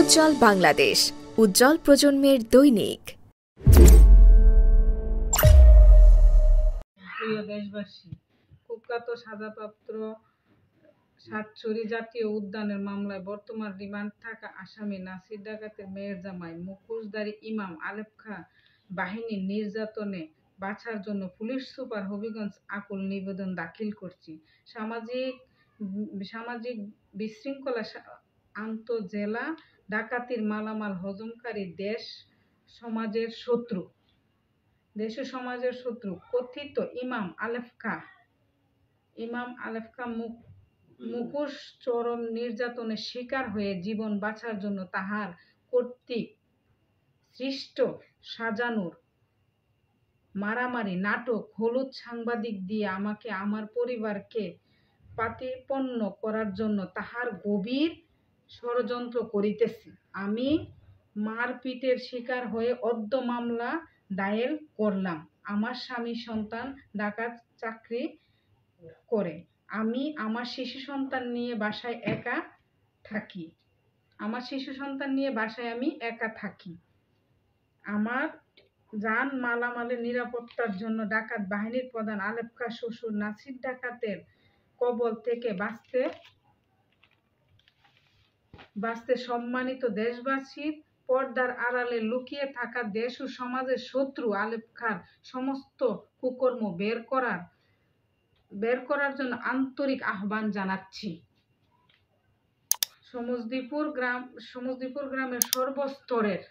উজ্জ্বল বাংলাদেশ, উজ্জ্বল প্রজন্মের দৈনিক। প্রিয় দেশবাসী, কুখ্যাত সাজাপ্রাপ্ত সাতছড়ি জাতীয় উদ্যানের মামলায় বর্তমান রিমান্ড থাকা আসামি নাসির ডাকাতের মেয়ের জামাই মুখোশধারী ইমাম আলেপ খাঁ বাহিনীর নির্যাতনে বাঁচার জন্য পুলিশ সুপার হবিগঞ্জ আকুল নিবেদন দাখিল করছি। সামাজিক বিশৃঙ্খলা, আন্তঃজেলা ডাকাতির মালামাল হজমকারী দেশ সমাজের শত্রু কথিত ইমাম আলেপ খাঁ মুখোশ চরম নির্যাতনের শিকার হয়ে জীবন বাঁচার জন্য তাহার কর্তৃক সৃষ্ট সাজানোর মারামারি নাটক হলুদ সাংবাদিক দিয়ে আমাকে আমার পরিবারকে প্রতিপন্ন করার জন্য তাহার গভীর ষড়যন্ত্র করিতেছে। আমি মারপিটের শিকার হয়ে অদ্য মামলা দায়ের করলাম। আমার স্বামী সন্তান ঢাকায় চাকরি করে। আমি আমার শিশু সন্তান নিয়ে বাসায় একা থাকি। আমার যান মালামালের নিরাপত্তার জন্য ডাকাত বাহিনীর প্রধান আলেপ খাঁ শ্বশুর নাসির ডাকাতের কবল থেকে বাঁচতে সম্মানিত দেশবাসীর পর্দার আড়ালে লুকিয়ে থাকা দেশ ও সমাজের শত্রু আলেপ খাঁর সমস্ত কুকর্ম বের করার জন্য আন্তরিক আহ্বান জানাচ্ছি। সমজদিপুর গ্রামের সর্বস্তরের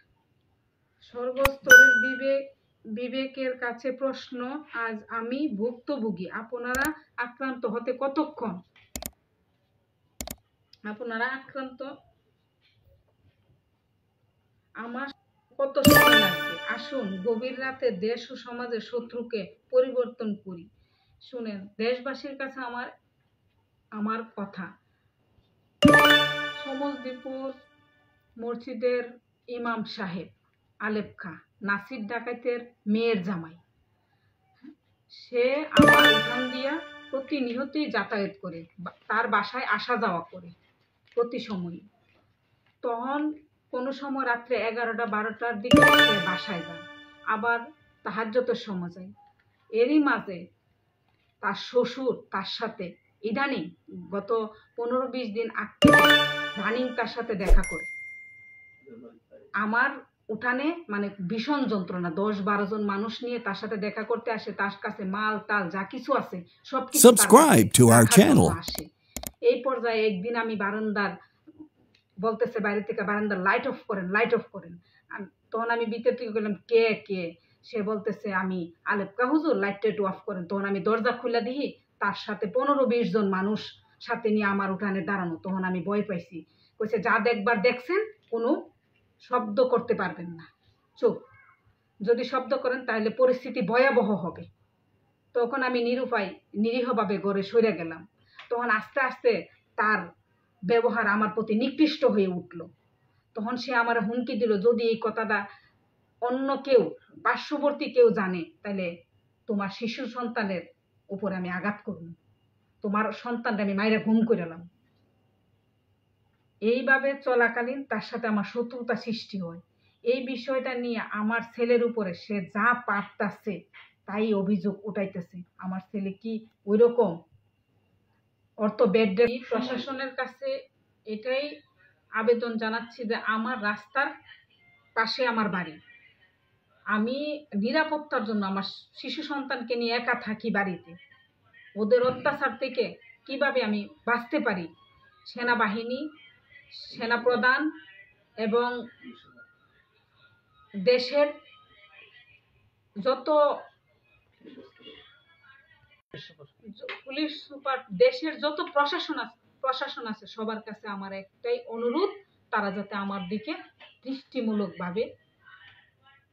বিবেকের কাছে প্রশ্ন, আজ আমি ভুক্তভোগী। আপনারা আক্রান্ত হতে কতক্ষণ? আমার কত সময় লাগবে? আসুন গভীর রাতে দেশ ও সমাজের শত্রুকে পরিবর্তন করি। শুনেন দেশবাসীর কাছে আমার কথা। সমজদিপুর মসজিদের ইমাম সাহেব আলেপ খাঁ নাসির ডাকাতের মেয়ের জামাই। সে আমার উঠান দিয়া প্রতিনিয়তই যাতায়াত করে, তার বাসায় আসা যাওয়া করে প্রতি সময়। তখন কোনো সময় রাত্রে 11টা-12টার দিকে সে বাসায় যায়, আবার তাহাজ্জুদের সময় যায়। এরই মাঝে তার শ্বশুর তার সাথে ইদানিং গত 15-20 দিন আগে তার সাথে দেখা করে। আমার উঠানে ভীষণ যন্ত্রণা, 10-12 জন মানুষ নিয়ে তার সাথে দেখা করতে আসে। তার কাছে মাল টাল যা কিছু আছে সবকিছু আসে। এই পর্যায়ে একদিন আমি বলতেছে বাইরে থেকে, বারান্দার লাইট অফ করেন। তখন আমি ভিতর থেকে বললাম, কে? সে বলতেছে, আমি আলেপ খাঁ হুজুর, লাইটটা একটু অফ করেন। তখন আমি দরজা খুলে দিই, তার সাথে 15-20 জন মানুষ সাথে নিয়ে আমার উঠানে দাঁড়ানো। তখন আমি ভয় পাইছি। কইছে, যা দেখবার দেখছেন, কোনো শব্দ করতে পারবেন না, চুপ। যদি শব্দ করেন তাহলে পরিস্থিতি ভয়াবহ হবে। তখন আমি নিরীহভাবে ঘরে সরে গেলাম। তখন আস্তে আস্তে তার ব্যবহার আমার প্রতি নিকৃষ্ট হয়ে উঠল। তখন সে আমার হুমকি দিল, যদি এই কথাটা অন্য কেউ, পার্শ্ববর্তী কেউ জানে, তাহলে তোমার শিশু সন্তানের উপরে আমি আঘাত করব, তোমার সন্তানটা আমি মাইরা ঘুম করে এলাম। এইভাবে চলাকালীন তার সাথে আমার শত্রুতা সৃষ্টি হয়। এই বিষয়টা নিয়ে আমার ছেলের উপরে সে যা পারতাছে তাই অভিযোগ উঠাইতেছে। আমার ছেলে কি ওইরকম প্রশাসনের কাছে এটাই আবেদন জানাচ্ছি যে আমার রাস্তার পাশে আমার বাড়ি, আমি নিরাপত্তার জন্য আমার শিশু সন্তানকে নিয়ে একা থাকি বাড়িতে। ওদের অত্যাচার থেকে কিভাবে আমি বাঁচতে পারি? সেনাবাহিনী, সেনাপ্রধান এবং দেশের যত পুলিশ সুপার, দেশের যত প্রশাসন আছে সবার কাছে আমার একটাই অনুরোধ, তারা যাতে আমার দিকে দৃষ্টিমূলকভাবে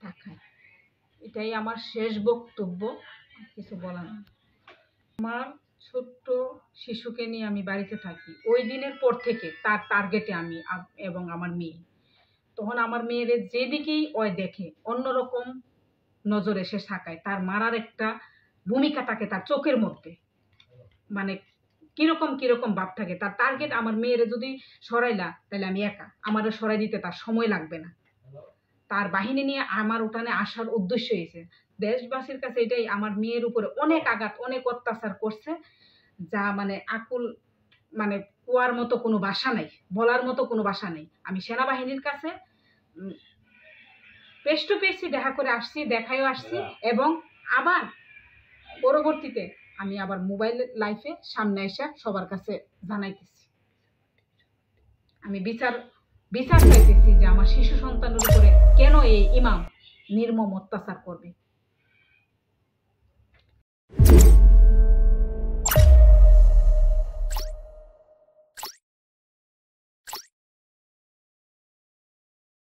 তাকায়। এটাই আমার শেষ বক্তব্য, কিছু বলার নেই। আমার ছোট্ট শিশুকে নিয়ে আমি বাড়িতে থাকি। ওই দিনের পর থেকে তার টার্গেটে আমি এবং আমার মেয়ে। তখন আমার মেয়ের যেদিকেই ওই দেখে অন্যরকম নজরে সে তাকায়। তার মারার একটা ভূমিকা থাকে তার চোখের মধ্যে, কিরকম কিরকম ভাব থাকে। তার টার্গেট আমার মেয়েরে যদি সরাইলা তাহলে আমি একা, আমারও সরাই দিতে তার সময় লাগবে না। তার বাহিনী নিয়ে আমার উঠানে আসার উদ্দেশ্য হয়েছে। দেশবাসীর কাছে এটাই, আমার মেয়ের উপরে অনেক আঘাত, অনেক অত্যাচার করছে, যা মানে আকুল, মানে কুয়ার মতো কোনো ভাষা নাই, বলার মতো কোনো ভাষা নেই। আমি সেনাবাহিনীর কাছে ফেস টু ফেসই দেখা করে আসছি, দেখায়ও আসছি, এবং আবার পরবর্তীতে আমি আবার মোবাইল লাইফে সামনে এসে সবার কাছে জানাইতেছি। আমি বিচার চাইতেছি যে আমার শিশু সন্তানের উপরে কেন এই ইমাম নির্মম অত্যাচার করবে।